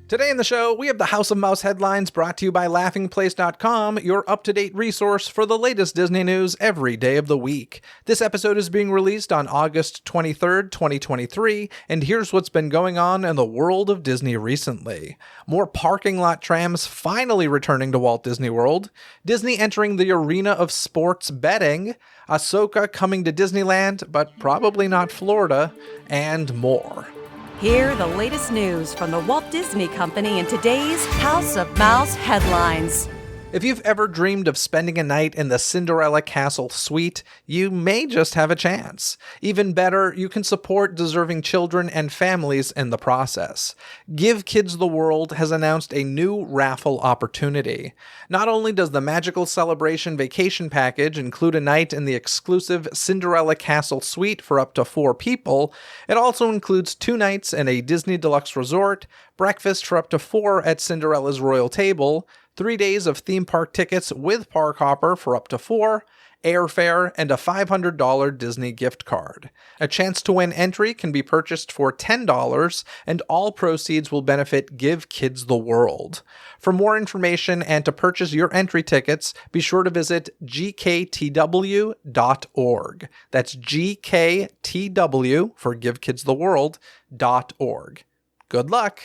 Today in the show, we have the House of Mouse headlines brought to you by LaughingPlace.com, your up-to-date resource for the latest Disney news every day of the week. This episode is being released on August 23rd, 2023, and here's what's been going on in the world of Disney recently. More parking lot trams finally returning to Walt Disney World, Disney entering the arena of sports betting, Ahsoka coming to Disneyland, but probably not Florida, and more. Hear the latest news from the Walt Disney Company in today's House of Mouse headlines. If you've ever dreamed of spending a night in the Cinderella Castle suite, you may just have a chance. Even better, you can support deserving children and families in the process. Give Kids the World has announced a new raffle opportunity. Not only does the Magical Celebration Vacation Package include a night in the exclusive Cinderella Castle suite for up to 4 people, it also includes 2 nights in a Disney Deluxe Resort, breakfast for up to 4 at Cinderella's Royal Table, 3 days of theme park tickets with Park Hopper for up to 4, airfare, and a $500 Disney gift card. A chance to win entry can be purchased for $10, and all proceeds will benefit Give Kids the World. For more information and to purchase your entry tickets, be sure to visit gktw.org. That's GKTW for Give Kids the World.org. Good luck!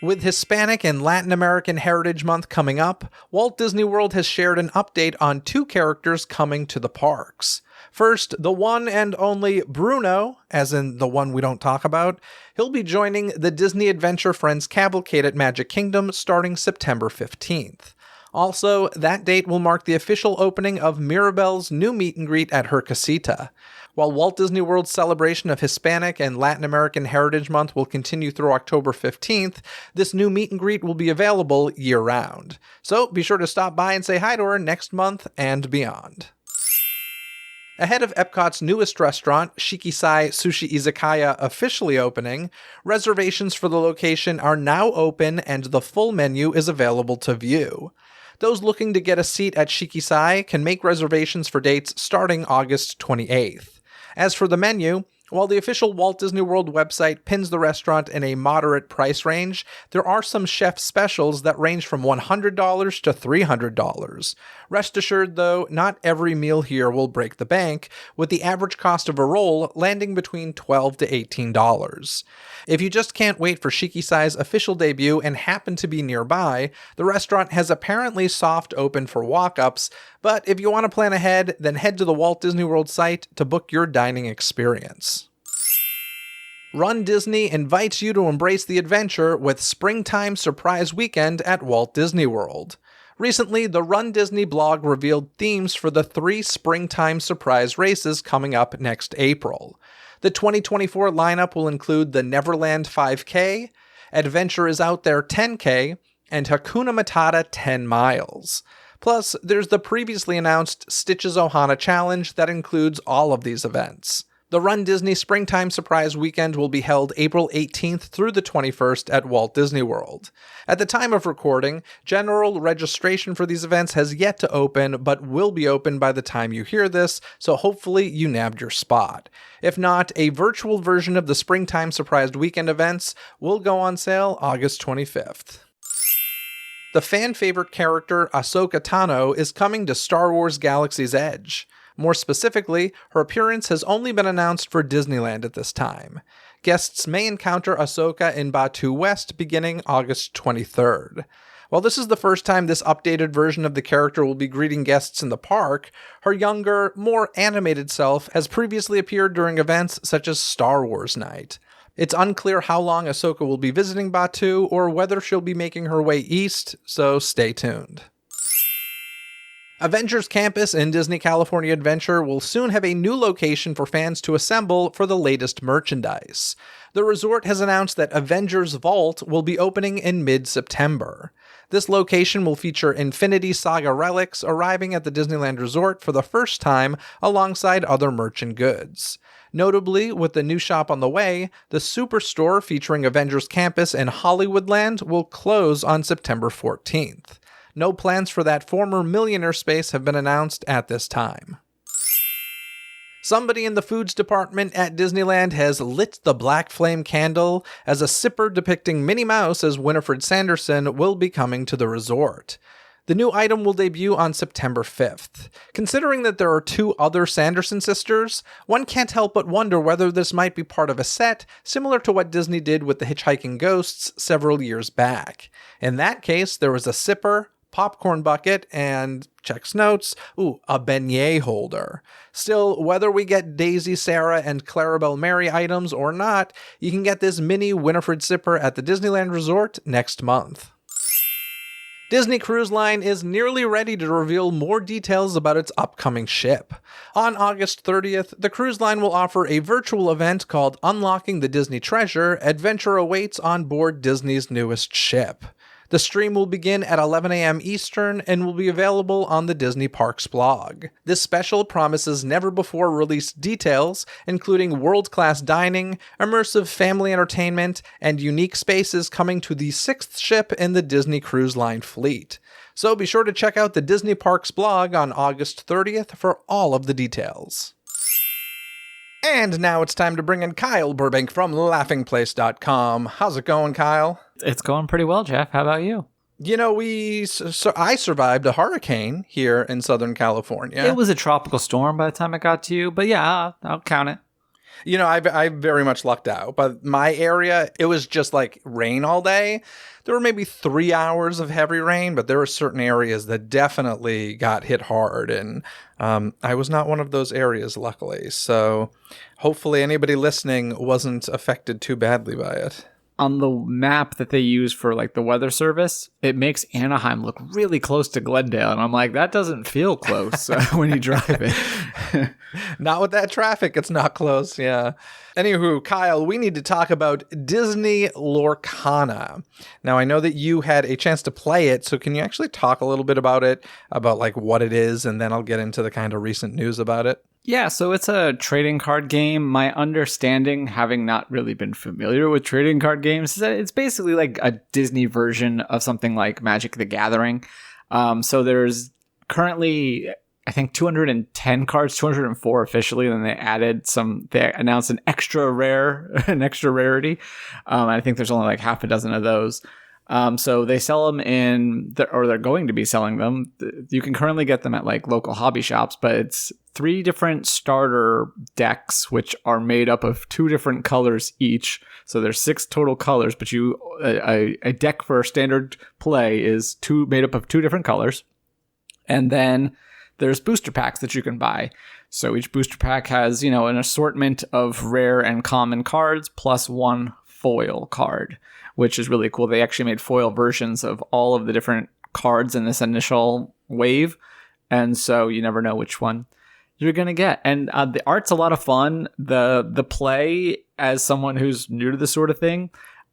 With Hispanic and Latin American Heritage Month coming up, Walt Disney World has shared an update on 2 characters coming to the parks. First, the one and only Bruno, as in the one we don't talk about, he'll be joining the Disney Adventure Friends Cavalcade at Magic Kingdom starting September 15th. Also, that date will mark the official opening of Mirabel's new meet and greet at her casita. While Walt Disney World's celebration of Hispanic and Latin American Heritage Month will continue through October 15th, this new meet and greet will be available year-round. So be sure to stop by and say hi to her next month and beyond. Ahead of Epcot's newest restaurant, Shikisai Sushi Izakaya, officially opening, reservations for the location are now open and the full menu is available to view. Those looking to get a seat at Shikisai can make reservations for dates starting August 28th. As for the menu, while the official Walt Disney World website pins the restaurant in a moderate price range, there are some chef specials that range from $100 to $300. Rest assured, though, not every meal here will break the bank, with the average cost of a roll landing between $12 to $18. If you just can't wait for Shikisai's official debut and happen to be nearby, the restaurant has apparently soft opened for walk-ups, but if you want to plan ahead, then head to the Walt Disney World site to book your dining experience. Run Disney invites you to embrace the adventure with Springtime Surprise Weekend at Walt Disney World. Recently, the Run Disney blog revealed themes for the 3 Springtime Surprise races coming up next April. The 2024 lineup will include the Neverland 5K, Adventure is Out There 10K, and Hakuna Matata 10 miles. Plus, there's the previously announced Stitches Ohana Challenge that includes all of these events. The Run Disney Springtime Surprise Weekend will be held April 18th through the 21st at Walt Disney World. At the time of recording, general registration for these events has yet to open, but will be open by the time you hear this, so hopefully you nabbed your spot. If not, a virtual version of the Springtime Surprise Weekend events will go on sale August 25th. The fan-favorite character Ahsoka Tano is coming to Star Wars Galaxy's Edge. More specifically, her appearance has only been announced for Disneyland at this time. Guests may encounter Ahsoka in Batuu West beginning August 23rd. While this is the first time this updated version of the character will be greeting guests in the park, her younger, more animated self has previously appeared during events such as Star Wars Night. It's unclear how long Ahsoka will be visiting Batuu or whether she'll be making her way east, so stay tuned. Avengers Campus in Disney California Adventure will soon have a new location for fans to assemble for the latest merchandise. The resort has announced that Avengers Vault will be opening in mid-September. This location will feature Infinity Saga relics arriving at the Disneyland Resort for the first time alongside other merch and goods. Notably, with the new shop on the way, the Superstore featuring Avengers Campus in Hollywoodland will close on September 14th. No plans for that former Millionaire space have been announced at this time. Somebody in the foods department at Disneyland has lit the black flame candle as a sipper depicting Minnie Mouse as Winifred Sanderson will be coming to the resort. The new item will debut on September 5th. Considering that there are 2 other Sanderson sisters, one can't help but wonder whether this might be part of a set similar to what Disney did with the Hitchhiking Ghosts several years back. In that case, there was a sipper, popcorn bucket, and, checks notes, a beignet holder. Still, whether we get Daisy, Sarah, and Clarabelle Mary items or not, you can get this mini Winifred sipper at the Disneyland Resort next month. Disney Cruise Line is nearly ready to reveal more details about its upcoming ship. On August 30th, the cruise line will offer a virtual event called Unlocking the Disney Treasure. Adventure awaits on board Disney's newest ship. The stream will begin at 11 a.m. Eastern and will be available on the Disney Parks blog. This special promises never-before-released details, including world-class dining, immersive family entertainment, and unique spaces coming to the 6th ship in the Disney Cruise Line fleet. So be sure to check out the Disney Parks blog on August 30th for all of the details. And now it's time to bring in Kyle Burbank from laughingplace.com. How's it going, Kyle? It's going pretty well, Jeff. How about you? You know, I survived a hurricane here in Southern California. It was a tropical storm by the time it got to you, but yeah, I'll count it. You know, I very much lucked out. But my area, it was just like rain all day. There were maybe 3 hours of heavy rain, but there were certain areas that definitely got hit hard. And I was not one of those areas, luckily. So hopefully anybody listening wasn't affected too badly by it. On the map that they use for like the weather service, it makes Anaheim look really close to Glendale. And I'm like, that doesn't feel close when you drive it. Not with that traffic. It's not close. Yeah. Anywho, Kyle, we need to talk about Disney LORCANA. Now, I know that you had a chance to play it. So can you actually talk a little bit about it, about like what it is? And then I'll get into the kind of recent news about it. Yeah, so it's a trading card game. My understanding, having not really been familiar with trading card games, is that it's basically like a Disney version of something like Magic the Gathering. So there's currently, I think, 210 cards, 204 officially. Then they announced an extra rarity. I think there's only like half a dozen of those. So they sell them or they're going to be selling them. You can currently get them at like local hobby shops, but it's 3 different starter decks, which are made up of 2 different colors each. So there's 6 total colors, but a deck for standard play is made up of 2 different colors. And then there's booster packs that you can buy. So each booster pack has, an assortment of rare and common cards plus 1 foil card, which is really cool. They actually made foil versions of all of the different cards in this initial wave. And so you never know which one you're going to get. And the art's a lot of fun. The play, as someone who's new to this sort of thing,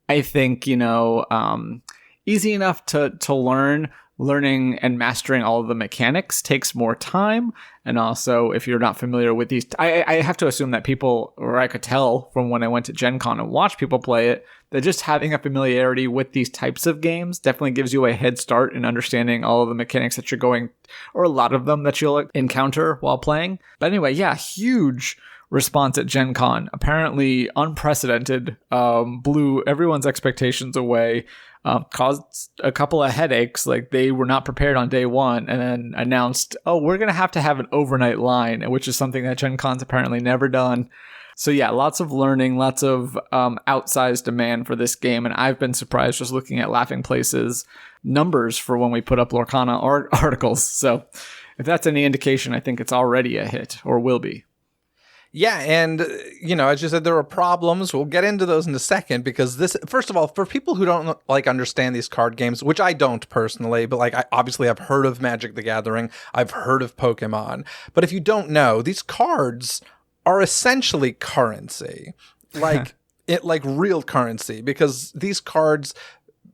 I think, easy enough to learn. Learning and mastering all of the mechanics takes more time. And also, if you're not familiar with these, I have to assume that people, or I could tell from when I went to Gen Con and watched people play it, that just having a familiarity with these types of games definitely gives you a head start in understanding all of the mechanics that you're going, or a lot of them that you'll encounter while playing. But anyway, yeah, huge response at Gen Con. Apparently unprecedented, blew everyone's expectations away. Caused a couple of headaches. Like they were not prepared on day one and then announced, we're going to have an overnight line, which is something that Gen Con's apparently never done. So yeah, lots of learning, lots of outsized demand for this game. And I've been surprised just looking at Laughing Place's numbers for when we put up LORCANA articles. So if that's any indication, I think it's already a hit or will be. Yeah, and, as you said, there are problems. We'll get into those in a second because this, first of all, for people who don't, understand these card games, which I don't personally, but, I obviously have heard of Magic the Gathering. I've heard of Pokemon. But if you don't know, these cards are essentially currency, like real currency, because these cards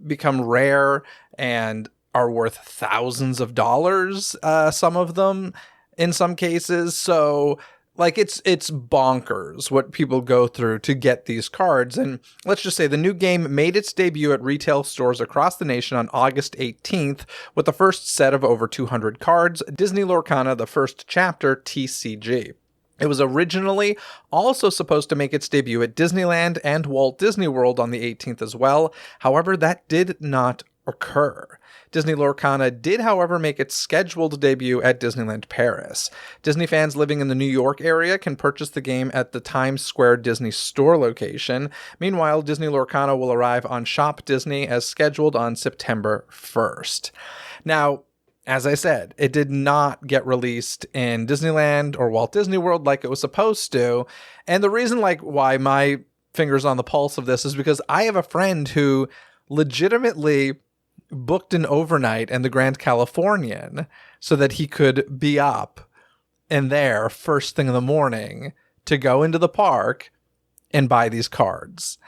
become rare and are worth thousands of dollars, some of them, in some cases. So it's bonkers what people go through to get these cards. And let's just say the new game made its debut at retail stores across the nation on August 18th with the first set of over 200 cards, Disney LORCANA, the first chapter, TCG. It was originally also supposed to make its debut at Disneyland and Walt Disney World on the 18th as well. However, that did not occur. Disney Lorcana did, however, make its scheduled debut at Disneyland Paris. Disney fans living in the New York area can purchase the game at the Times Square Disney Store location. Meanwhile, Disney Lorcana will arrive on Shop Disney as scheduled on September 1st. Now, as I said, it did not get released in Disneyland or Walt Disney World like it was supposed to. And the reason why my finger's on the pulse of this is because I have a friend who legitimately booked an overnight in the Grand Californian so that he could be up and there first thing in the morning to go into the park and buy these cards.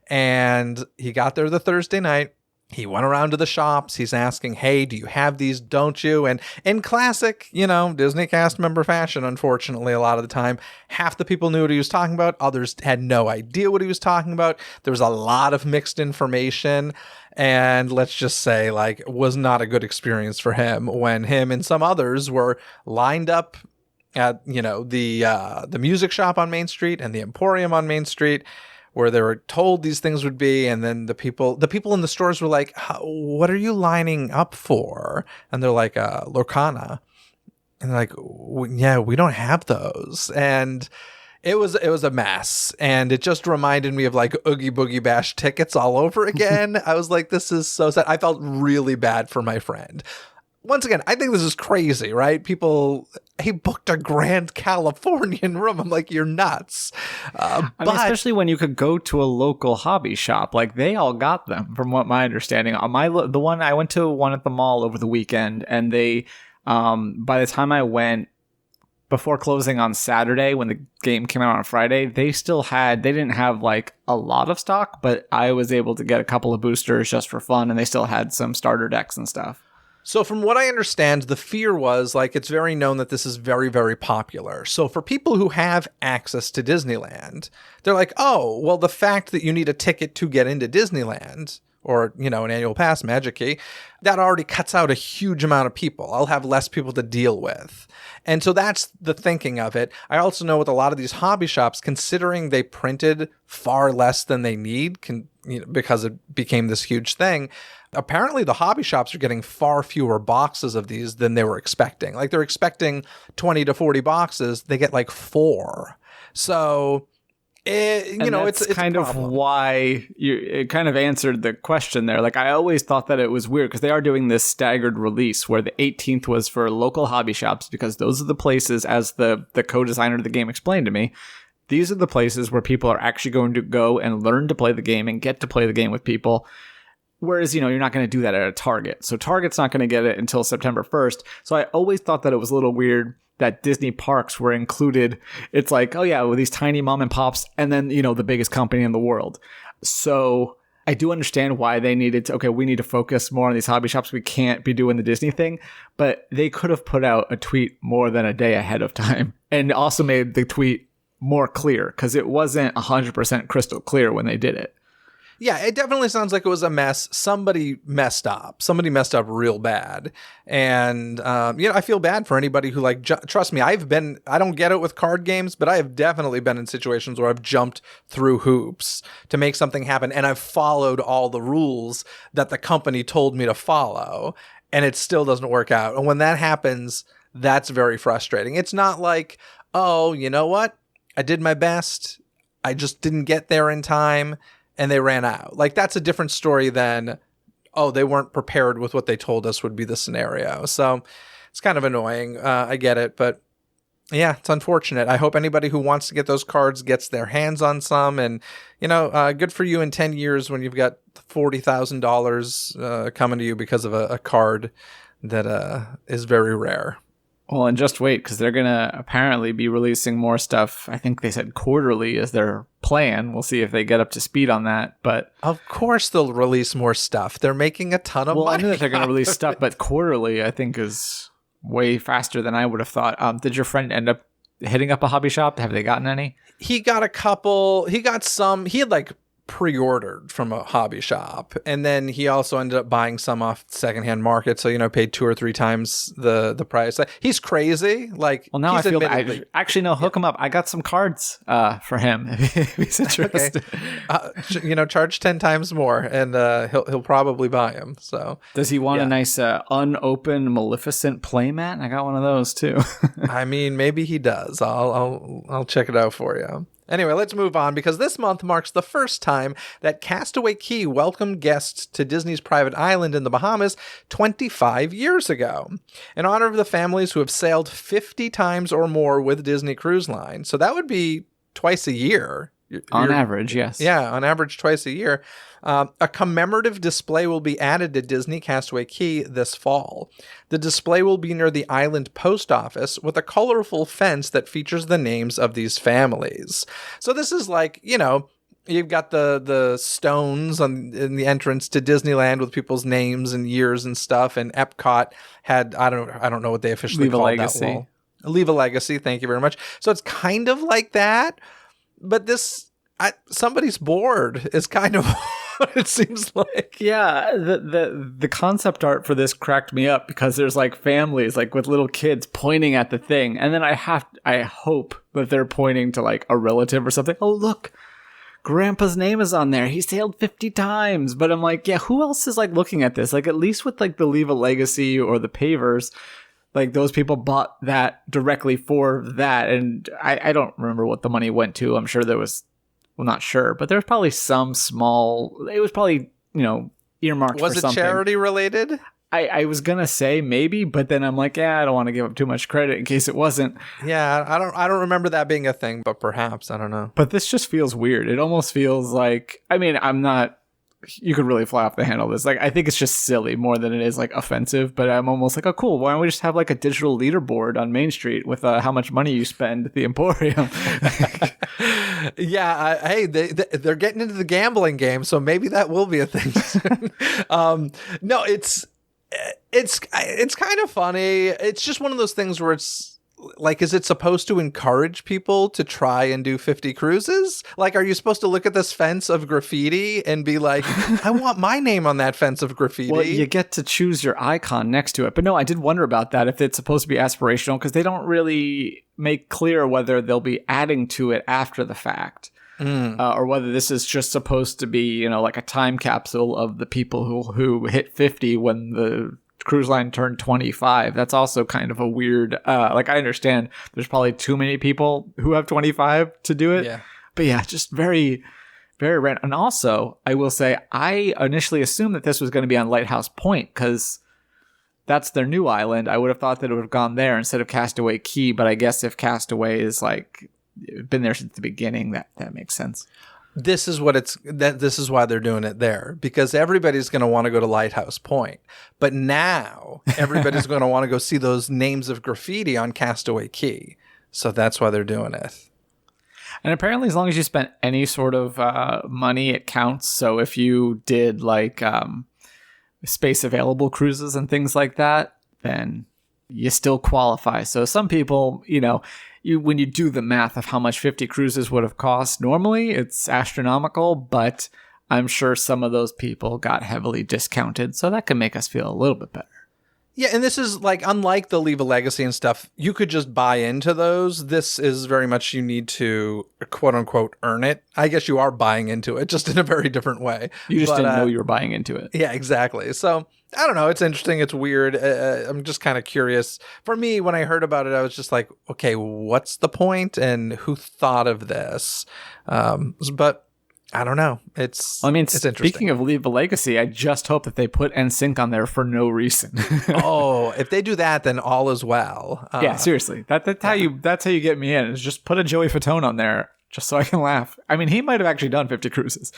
And he got there the Thursday night. He went around to the shops. He's asking, hey, do you have these? Don't you? And in classic, Disney cast member fashion, unfortunately, a lot of the time, half the people knew what he was talking about. Others had no idea what he was talking about. There was a lot of mixed information. And let's just say, it was not a good experience for him when him and some others were lined up at, the music shop on Main Street and the Emporium on Main Street, where they were told these things would be, and then the people in the stores were like, what are you lining up for? And they're like, Lorcana. And they're like, yeah, we don't have those. And it was a mess. And it just reminded me of Oogie Boogie Bash tickets all over again. I was like, this is so sad. I felt really bad for my friend. Once again, I think this is crazy, right? He booked a Grand Californian room. I'm like, you're nuts. I mean, especially when you could go to a local hobby shop. They all got them, from what my understanding. The one I went to one at the mall over the weekend, and they, by the time I went before closing on Saturday, when the game came out on Friday, they didn't have a lot of stock, but I was able to get a couple of boosters just for fun, and they still had some starter decks and stuff. So from what I understand, the fear was it's very known that this is very, very popular. So for people who have access to Disneyland, they're like, oh, well, the fact that you need a ticket to get into Disneyland or, an annual pass, Magic Key, that already cuts out a huge amount of people. I'll have less people to deal with. And so that's the thinking of it. I also know with a lot of these hobby shops, considering they printed far less than they need because it became this huge thing, apparently the hobby shops are getting far fewer boxes of these than they were expecting. They're expecting 20 to 40 boxes. They get 4. So, it's kind of why it kind of answered the question there. I always thought that it was weird because they are doing this staggered release where the 18th was for local hobby shops because those are the places, as the co-designer of the game explained to me, these are the places where people are actually going to go and learn to play the game and get to play the game with people. Whereas, you're not going to do that at a Target. So Target's not going to get it until September 1st. So I always thought that it was a little weird that Disney parks were included. It's oh yeah, with these tiny mom and pops and then, the biggest company in the world. So I do understand why they needed to, we need to focus more on these hobby shops. We can't be doing the Disney thing, but they could have put out a tweet more than a day ahead of time and also made the tweet more clear because it wasn't 100% crystal clear when they did it. Yeah, it definitely sounds like it was a mess. Somebody messed up. Somebody messed up real bad. And, I feel bad for anybody who trust me, I don't get it with card games, but I have definitely been in situations where I've jumped through hoops to make something happen. And I've followed all the rules that the company told me to follow. And it still doesn't work out. And when that happens, that's very frustrating. It's not oh, you know what? I did my best. I just didn't get there in time. And they ran out. That's a different story than, oh, they weren't prepared with what they told us would be the scenario. So it's kind of annoying. I get it. But yeah, it's unfortunate. I hope anybody who wants to get those cards gets their hands on some. And, good for you in 10 years when you've got $40,000 coming to you because of a card that is very rare. Well, and just wait, because they're going to apparently be releasing more stuff. I think they said quarterly is their plan. We'll see if they get up to speed on that. But of course they'll release more stuff. They're making a ton of money. I know that they're going to release stuff, but quarterly, I think, is way faster than I would have thought. Did your friend end up hitting up a hobby shop? Have they gotten any? He got a couple. He got some. He had pre-ordered from a hobby shop, and then he also ended up buying some off secondhand market, so paid 2 or 3 times the price. He's crazy. Like, well, now I he's feel admittedly- actually no, hook him up. I got some cards for him if he's interested. Charge 10 times more, and he'll probably buy him. So does he want a nice unopened Maleficent playmat? I got one of those too. I mean, maybe he does. I'll check it out for you. Anyway, let's move on, because this month marks the first time that Castaway Cay welcomed guests to Disney's private island in the Bahamas 25 years ago, in honor of the families who have sailed 50 times or more with Disney Cruise Line. So that would be twice a year. On average, yes. Yeah, on average twice a year. A commemorative display will be added to Disney Castaway Cay this fall. The display will be near the island post office with a colorful fence that features the names of these families. So this is like, you've got the stones in the entrance to Disneyland with people's names and years and stuff. And Epcot had, I don't know what they officially called that wall. Leave a legacy. Thank you very much. So it's kind of like that. But somebody's bored is kind of what it seems like. Yeah, the concept art for this cracked me up, because there's like families like with little kids pointing at the thing, and then I hope that they're pointing to like a relative or something. Oh, look, Grandpa's name is on there. He sailed 50 times. But I'm like, yeah, who else is like looking at this? Like, at least with like the Leave a Legacy or the Pavers, like those people bought that directly for that. And I don't remember what the money went to. I'm sure there was, well, not sure, but there was probably some small, it was probably, earmarked for something. Was it charity related? I was going to say maybe, but then I'm like, I don't want to give up too much credit in case it wasn't. Yeah, I don't remember that being a thing, but perhaps, I don't know. But this just feels weird. It almost feels like, I'm not, you could really fly off the handle this. Like, I think it's just silly more than it is like offensive, but I'm almost like, oh, cool. Why don't we just have like a digital leaderboard on Main Street with how much money you spend at the Emporium? Yeah. Hey, they're getting into the gambling game, so maybe that will be a thing soon. No, it's kind of funny. It's just one of those things where it's like, is it supposed to encourage people to try and do 50 cruises? Like, are you supposed to look at this fence of graffiti and be like, I want my name on that fence of graffiti? Well, you get to choose your icon next to it. But no, I did wonder about that, if it's supposed to be aspirational, because they don't really make clear whether they'll be adding to it after the fact. Or whether this is just supposed to be, like a time capsule of the people who hit 50 when the cruise line turned 25. That's also kind of a weird, like, I understand there's probably too many people who have 25 to do it. Yeah. But yeah, just very, very random. And also, I will say, I initially assumed that this was going to be on Lighthouse Point, because that's their new island. I would have thought that it would have gone there instead of Castaway Cay, but I guess if Castaway is like been there since the beginning, that makes sense. This is this is why they're doing it there, because everybody's going to want to go to Lighthouse Point. But now everybody's going to want to go see those names of graffiti on Castaway Cay. So that's why they're doing it. And apparently, as long as you spent any sort of money, it counts. So if you did like space available cruises and things like that, then you still qualify. So some people, when you do the math of how much 50 cruises would have cost normally, it's astronomical, but I'm sure some of those people got heavily discounted. So that can make us feel a little bit better. Yeah, and this is like, unlike the Leave a Legacy and stuff, you could just buy into those. This is very much, you need to, quote unquote, earn it. I guess you are buying into it, just in a very different way. You just didn't know you were buying into it. Yeah, exactly. So, I don't know. It's interesting. It's weird. I'm just kind of curious. For me, when I heard about it, I was just like, okay, what's the point? And who thought of this? But I don't know. It's interesting. Speaking of Leave a Legacy, I just hope that they put NSYNC on there for no reason. Oh, if they do that, then all is well. Yeah, seriously. That's how you get me in. Is just put a Joey Fatone on there just so I can laugh. I mean, he might have actually done 50 cruises.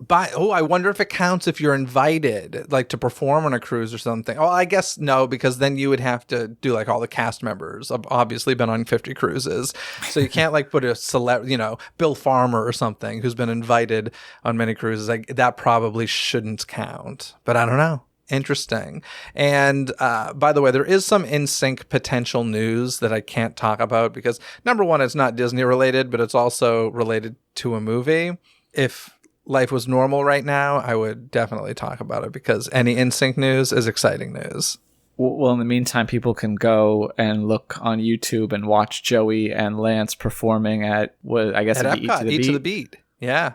I wonder if it counts if you're invited, like, to perform on a cruise or something. Oh, I guess no, because then you would have to do like all the cast members have obviously been on 50 cruises. So you can't like put a Bill Farmer or something who's been invited on many cruises. Like, that probably shouldn't count, but I don't know. Interesting. And by the way, there is some NSYNC potential news that I can't talk about because, number one, it's not Disney related, but it's also related to a movie. If life was normal right now, I would definitely talk about it because any NSYNC news is exciting news. Well, in the meantime, people can go and look on YouTube and watch Joey and Lance performing at what I guess At it'd be Epcot, Eat to the Beat. Yeah.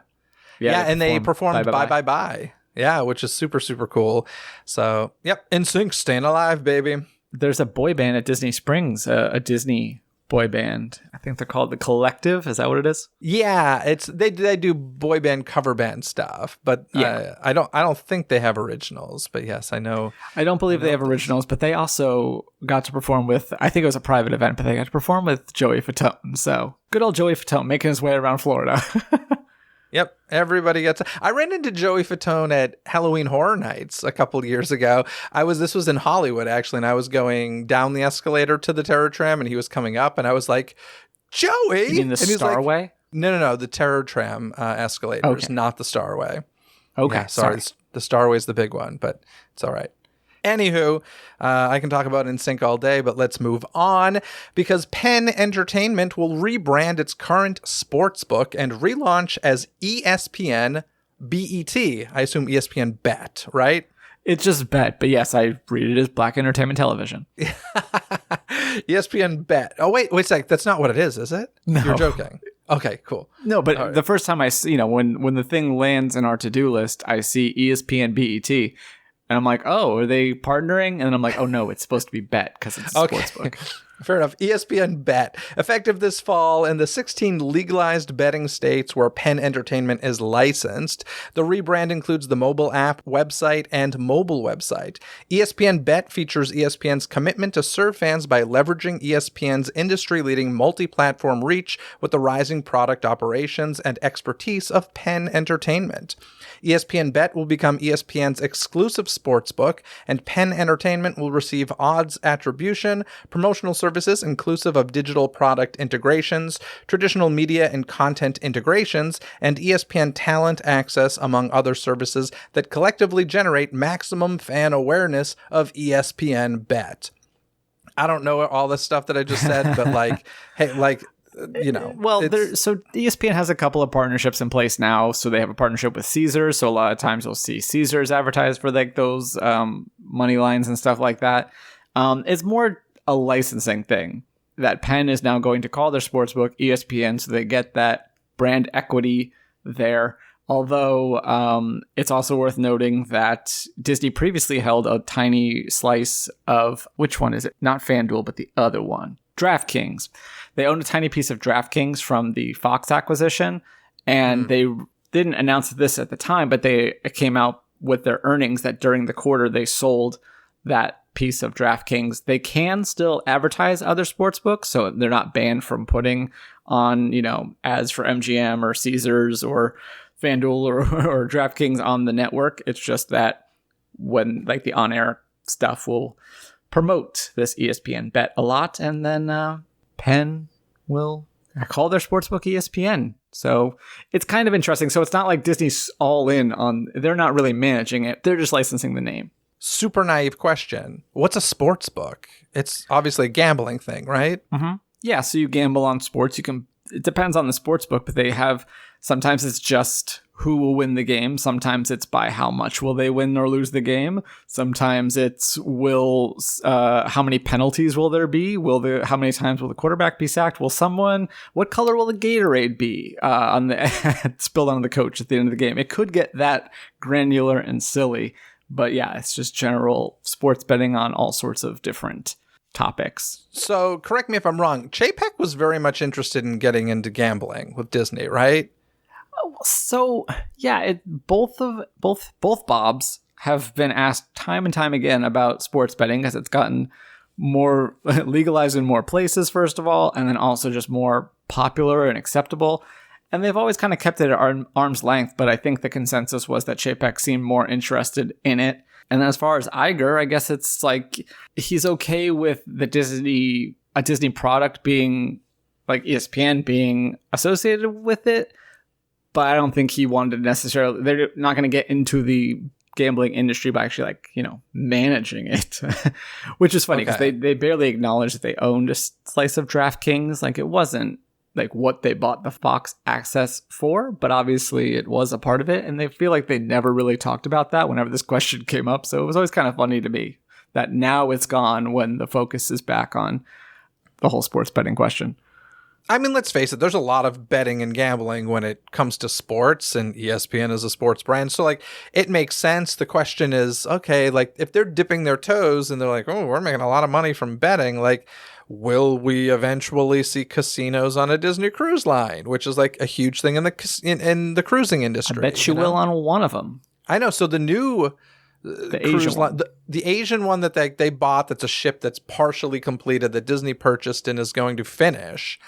Yeah, and they performed Bye Bye Bye. Yeah, which is super, super cool. So, yep, NSYNC staying alive, baby. There's a boy band at Disney Springs, a Disney boy band. I think they're called The Collective. Is that what it is? Yeah, it's they do boy band cover band stuff, but I don't think they have originals. But yes, I know. I don't believe they have originals, but they also got to perform with. I think it was a private event, but they got to perform with Joey Fatone. So good old Joey Fatone making his way around Florida. Yep, everybody gets. I ran into Joey Fatone at Halloween Horror Nights a couple years ago. This was in Hollywood actually, and I was going down the escalator to the Terror Tram, and he was coming up, and I was like, "Joey!" You mean the Starway? No, the Terror Tram escalators, not the Starway. Okay, yeah, sorry. The Starway's the big one, but it's all right. Anywho, I can talk about NSYNC all day, but let's move on because Penn Entertainment will rebrand its current sportsbook and relaunch as ESPN BET. I assume ESPN Bet, right? It's just Bet, but yes, I read it as Black Entertainment Television. ESPN Bet. Oh, wait a sec. That's not what it is it? No. You're joking. Okay, cool. No, but the first time I see, when the thing lands in our to-do list, I see ESPN BET. And I'm like, oh, are they partnering? And I'm like, oh, no, it's supposed to be Bet because it's a sportsbook. Fair enough. ESPN Bet. Effective this fall in the 16 legalized betting states where Penn Entertainment is licensed. The rebrand includes the mobile app, website, and mobile website. ESPN Bet features ESPN's commitment to serve fans by leveraging ESPN's industry-leading multi-platform reach with the rising product operations and expertise of Penn Entertainment. ESPN Bet will become ESPN's exclusive sportsbook, and Penn Entertainment will receive odds attribution, promotional services inclusive of digital product integrations, traditional media and content integrations, and ESPN talent access, among other services that collectively generate maximum fan awareness of ESPN Bet. I don't know all this stuff that I just said, but hey, well, so ESPN has a couple of partnerships in place now. So they have a partnership with Caesars. So a lot of times you'll see Caesars advertised for those money lines and stuff like that. It's more a licensing thing that Penn is now going to call their sportsbook ESPN, so they get that brand equity there. Although it's also worth noting that Disney previously held a tiny slice of, which one is it? Not FanDuel, but the other one, DraftKings. They owned a tiny piece of DraftKings from the Fox acquisition, and they didn't announce this at the time, but they came out with their earnings that during the quarter they sold that piece of DraftKings. They can still advertise other sportsbooks, so they're not banned from putting on, ads for MGM or Caesars or FanDuel or DraftKings on the network. It's just that when the on-air stuff will promote this ESPN Bet a lot, and then Penn will call their sportsbook ESPN. So it's kind of interesting. So it's not like Disney's all in on, they're not really managing it. They're just licensing the name. Super naive question. What's a sportsbook? It's obviously a gambling thing, right? Mm-hmm. Yeah, so you gamble on sports. It depends on the sportsbook, but they have, sometimes it's just who will win the game. Sometimes it's by how much will they win or lose the game. Sometimes it's how many penalties will there be? How many times will the quarterback be sacked? What color will the Gatorade be spilled on the coach at the end of the game? It could get that granular and silly, but yeah, it's just general sports betting on all sorts of different topics. So correct me if I'm wrong. Chapek was very much interested in getting into gambling with Disney, right? So yeah, both Bobs have been asked time and time again about sports betting because it's gotten more legalized in more places, first of all, and then also just more popular and acceptable. And they've always kind of kept it at arm's length, but I think the consensus was that Chapek seemed more interested in it. And as far as Iger, I guess it's he's okay with a Disney product being ESPN being associated with it. But I don't think he wanted to necessarily, they're not going to get into the gambling industry by actually managing it, which is funny because they barely acknowledged that they owned a slice of DraftKings. It wasn't like what they bought the Fox access for, but obviously it was a part of it, and they feel like they never really talked about that whenever this question came up. So it was always kind of funny to me that now it's gone when the focus is back on the whole sports betting question. I mean, let's face it, there's a lot of betting and gambling when it comes to sports, and ESPN is a sports brand. So, like, it makes sense. The question is, okay, like, if they're dipping their toes and they're like, oh, we're making a lot of money from betting, like, will we eventually see casinos on a Disney cruise line, which is, like, a huge thing in the cruising industry? I bet you will on one of them. I know. So the new... The cruise Asian line, one. the Asian one that they bought, that's a ship that's partially completed that Disney purchased and is going to finish,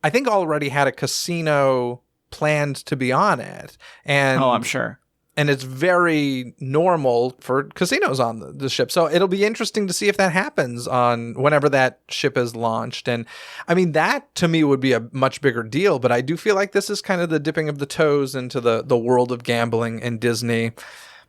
I think already had a casino planned to be on it. And I'm sure. And it's very normal for casinos on the ship. So it'll be interesting to see if that happens on whenever that ship is launched. And I mean, that to me would be a much bigger deal, but I do feel like this is kind of the dipping of the toes into the world of gambling and Disney.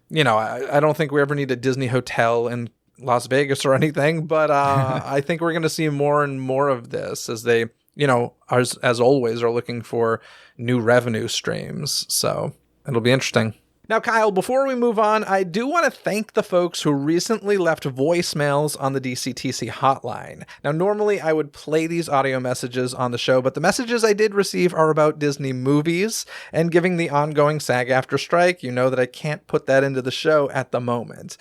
You know, I don't think we ever need a Disney hotel in Las Vegas or anything, but I think we're going to see more and more of this as they, you know, as always, are looking for new revenue streams. So it'll be interesting. Now, Kyle, before we move on, I do want to thank the folks who recently left voicemails on the DCTC hotline. Now, normally I would play these audio messages on the show, but the messages I did receive are about Disney movies, and given the ongoing SAG-AFTRA strike, you know that I can't put that into the show at the moment.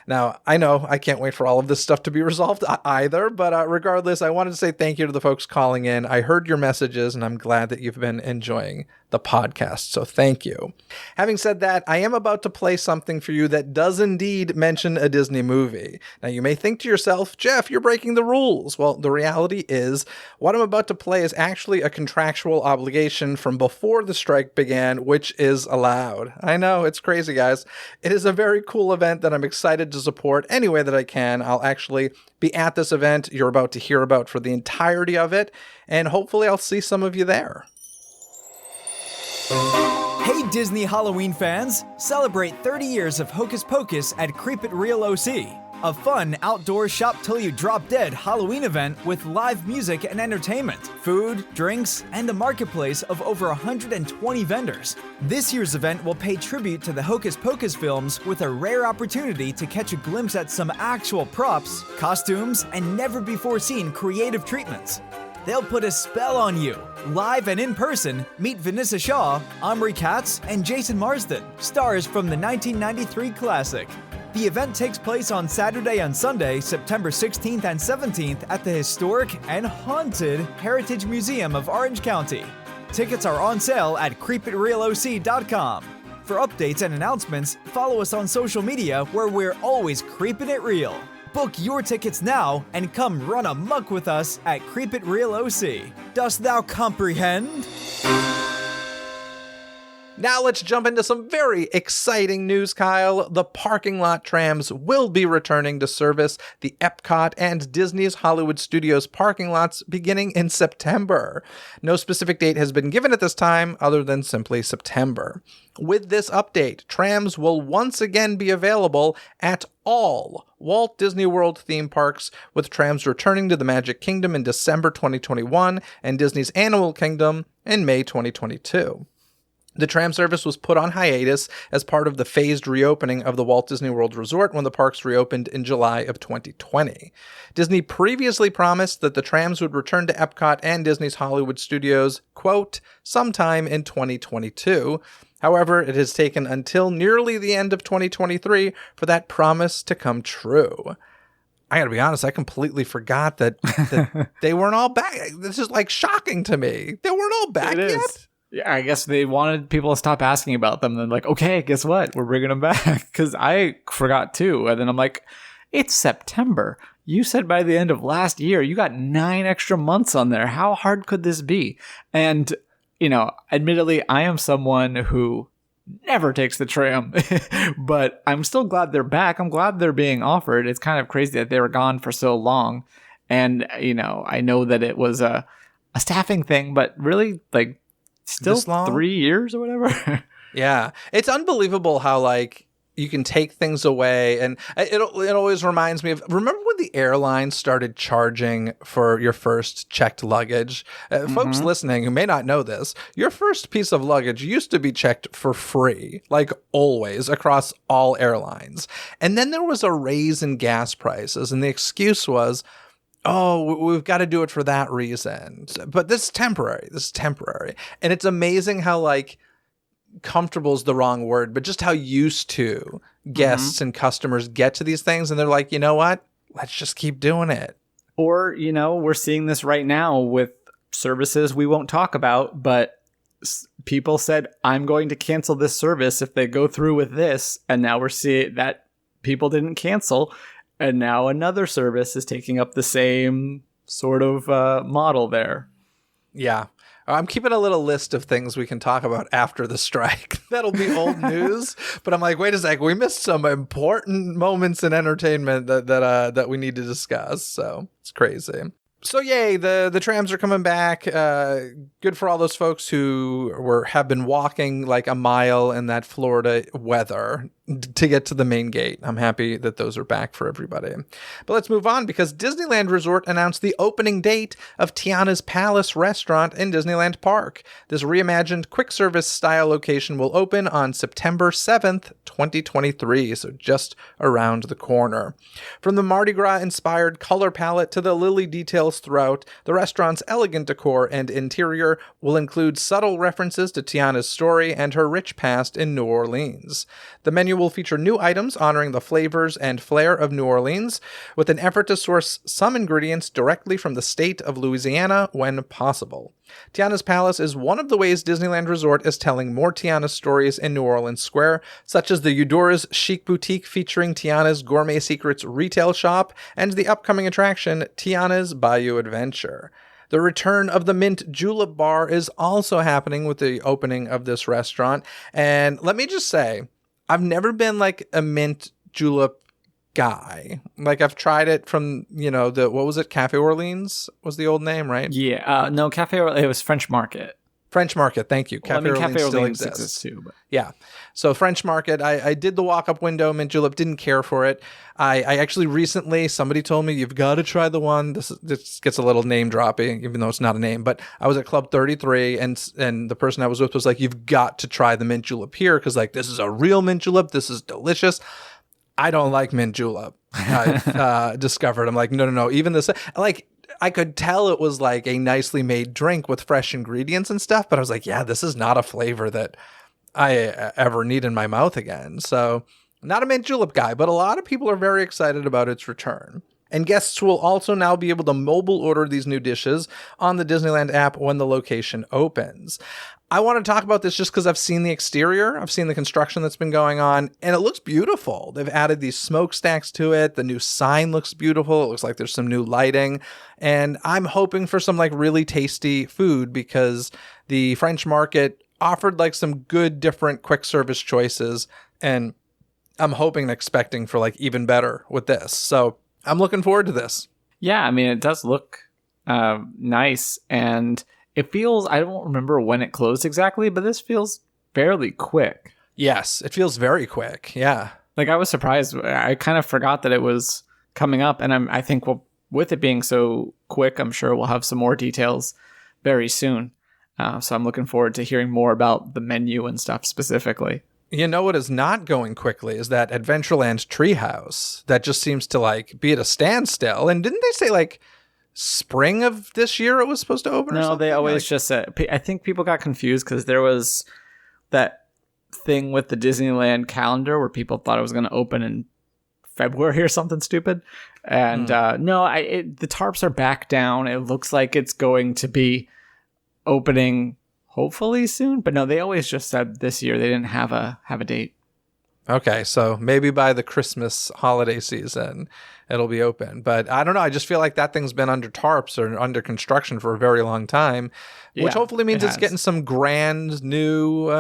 Now, I know I can't wait for all of this stuff to be resolved either, but regardless, I wanted to say thank you to the folks calling in. I heard your messages, and I'm glad that you've been enjoying the podcast, so thank you. Having said that, I am about to play something for you that does indeed mention a Disney movie. Now, you may think to yourself, Jeff, you're breaking the rules. Well, the reality is, what I'm about to play is actually a contractual obligation from before the strike began, which is allowed. I know, it's crazy, guys. It is a very cool event that I'm excited to support any way that I can. I'll actually be at this event you're about to hear about for the entirety of it, and hopefully I'll see some of you there. Hey Disney Halloween fans! Celebrate 30 years of Hocus Pocus at Creep It Real OC, a fun outdoor shop till you drop dead Halloween event with live music and entertainment, food, drinks, and a marketplace of over 120 vendors. This year's event will pay tribute to the Hocus Pocus films with a rare opportunity to catch a glimpse at some actual props, costumes, and never-before-seen creative treatments. They'll put a spell on you. Live and in person, meet Vanessa Shaw, Omri Katz, and Jason Marsden, stars from the 1993 classic. The event takes place on Saturday and Sunday, September 16th and 17th at the historic and haunted Heritage Museum of Orange County. Tickets are on sale at creepitrealoc.com. For updates and announcements, follow us on social media where we're always creeping it real. Book your tickets now and come run amok with us at Creep It Real OC. Dost thou comprehend? Now let's jump into some very exciting news, Kyle. The parking lot trams will be returning to service the Epcot and Disney's Hollywood Studios parking lots beginning in September. No specific date has been given at this time other than simply September. With this update, trams will once again be available at all Walt Disney World theme parks, with trams returning to the Magic Kingdom in December 2021 and Disney's Animal Kingdom in May 2022. The tram service was put on hiatus as part of the phased reopening of the Walt Disney World Resort when the parks reopened in July of 2020. Disney previously promised that the trams would return to Epcot and Disney's Hollywood Studios, quote, sometime in 2022. However, it has taken until nearly the end of 2023 for that promise to come true. I gotta be honest, I completely forgot that they weren't all back. This is like shocking to me. They weren't all back yet. Yeah, I guess they wanted people to stop asking about them. Then like, okay, guess what? We're bringing them back. Because I forgot too. And then I'm like, it's September. You said by the end of last year, you got 9 extra months on there. How hard could this be? And, you know, admittedly, I am someone who never takes the tram. But I'm still glad they're back. I'm glad they're being offered. It's kind of crazy that they were gone for so long. And, you know, I know that it was a staffing thing, but really, like, still 3 years or whatever. Yeah. It's unbelievable how, like, You can take things away, and it always reminds me of, remember when the airlines started charging for your first checked luggage? Folks listening who may not know this, your first piece of luggage used to be checked for free, like always, across all airlines. And then there was a raise in gas prices, and the excuse was, oh, we've got to do it for that reason. But this is temporary. This is temporary. And it's amazing how, like, comfortable is the wrong word, but just how used to guests and customers get to these things. And they're like, you know what? Let's just keep doing it. Or, we're seeing this right now with services we won't talk about, but people said, I'm going to cancel this service if they go through with this. And now we're seeing that people didn't cancel. And now another service is taking up the same sort of model there. Yeah. I'm keeping a little list of things we can talk about after the strike. That'll be old news. But I'm like, wait a sec, we missed some important moments in entertainment that we need to discuss. So it's crazy. So yay, the trams are coming back. Good for all those folks who have been walking like a mile in that Florida weather to get to the main gate. I'm happy that those are back for everybody. But let's move on, because Disneyland Resort announced the opening date of Tiana's Palace restaurant in Disneyland Park. This reimagined quick service style location will open on September 7th, 2023, so just around the corner. From the Mardi Gras inspired color palette to the lily details throughout, the restaurant's elegant decor and interior will include subtle references to Tiana's story and her rich past in New Orleans. The menu will feature new items honoring the flavors and flair of New Orleans, with an effort to source some ingredients directly from the state of Louisiana when possible. Tiana's Palace is one of the ways Disneyland Resort is telling more Tiana stories in New Orleans Square, such as the Eudora's Chic Boutique featuring Tiana's Gourmet Secrets retail shop and the upcoming attraction Tiana's Bayou Adventure. The return of the Mint Julep Bar is also happening with the opening of this restaurant, and let me just say, I've never been like a mint julep guy. Like, I've tried it from, what was it? Cafe Orleans was the old name, right? Yeah. No, it was French Market. French Market, thank you. Cafe Orleans still exists too. But. Yeah. So French Market, I did the walk-up window, mint julep, didn't care for it. I actually recently, somebody told me, you've got to try the one. This gets a little name dropping, even though it's not a name. But I was at Club 33, and the person I was with was like, you've got to try the mint julep here, because like, this is a real mint julep. This is delicious. I don't like mint julep. I've discovered. I'm like, no. Even this, like, I could tell it was like a nicely made drink with fresh ingredients and stuff, but I was like, yeah, this is not a flavor that I ever need in my mouth again. So not a mint julep guy, but a lot of people are very excited about its return. And guests will also now be able to mobile order these new dishes on the Disneyland app when the location opens. I want to talk about this just because I've seen the exterior, I've seen the construction that's been going on, and it looks beautiful. They've added these smokestacks to it. The new sign looks beautiful. It looks like there's some new lighting, and I'm hoping for some like really tasty food, because the French Market offered like some good different quick service choices, and I'm hoping and expecting for like even better with this. So I'm looking forward to this. Yeah, I mean, it does look nice, and it feels, I don't remember when it closed exactly, but this feels fairly quick. Yes, it feels very quick. Yeah. Like, I was surprised. I kind of forgot that it was coming up, and I think with it being so quick, I'm sure we'll have some more details very soon. So I'm looking forward to hearing more about the menu and stuff specifically. You know what is not going quickly is that Adventureland Treehouse that just seems to like be at a standstill. And didn't they say like spring of this year it was supposed to open? No, they always just said. I think people got confused because there was that thing with the Disneyland calendar where people thought it was going to open in February or something stupid. And the tarps are back down. It looks like it's going to be opening hopefully soon, but no, they always just said this year. They didn't have a date. Okay, so maybe by the Christmas holiday season it'll be open. But I don't know, I just feel like that thing's been under tarps or under construction for a very long time, which hopefully means it's getting some grand new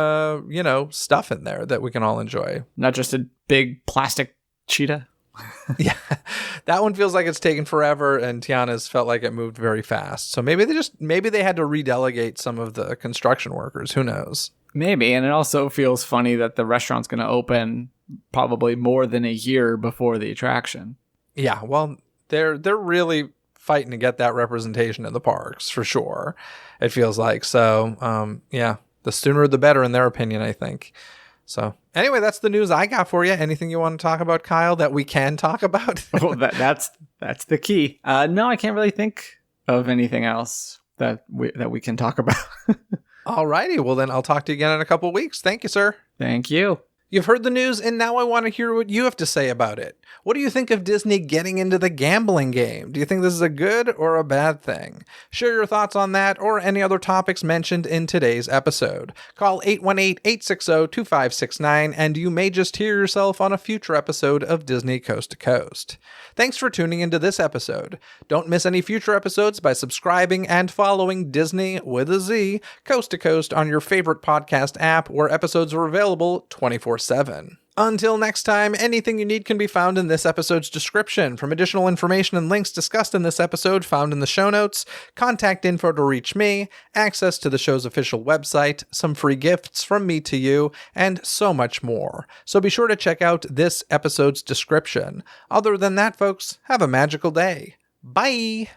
stuff in there that we can all enjoy. Not just a big plastic cheetah. Yeah, that one feels like it's taken forever, and Tiana's felt like it moved very fast. So maybe they had to redelegate some of the construction workers. Who knows? Maybe, and it also feels funny that the restaurant's going to open probably more than a year before the attraction. Yeah, well, they're really fighting to get that representation in the parks for sure. It feels like so. Yeah, the sooner the better in their opinion, I think. So anyway, that's the news I got for you. Anything you want to talk about, Kyle, that we can talk about? Well, that's the key. No, I can't really think of anything else that we can talk about. Alrighty, well then I'll talk to you again in a couple of weeks. Thank you, sir. Thank you. You've heard the news, and now I want to hear what you have to say about it. What do you think of Disney getting into the gambling game? Do you think this is a good or a bad thing? Share your thoughts on that or any other topics mentioned in today's episode. Call 818-860-2569, and you may just hear yourself on a future episode of Disney Coast to Coast. Thanks for tuning into this episode. Don't miss any future episodes by subscribing and following Disney with a Z Coast to Coast on your favorite podcast app, where episodes are available 24/7. Until next time, anything you need can be found in this episode's description. From additional information and links discussed in this episode found in the show notes, contact info to reach me, access to the show's official website, some free gifts from me to you, and so much more. So be sure to check out this episode's description. Other than that, folks, have a magical day. Bye!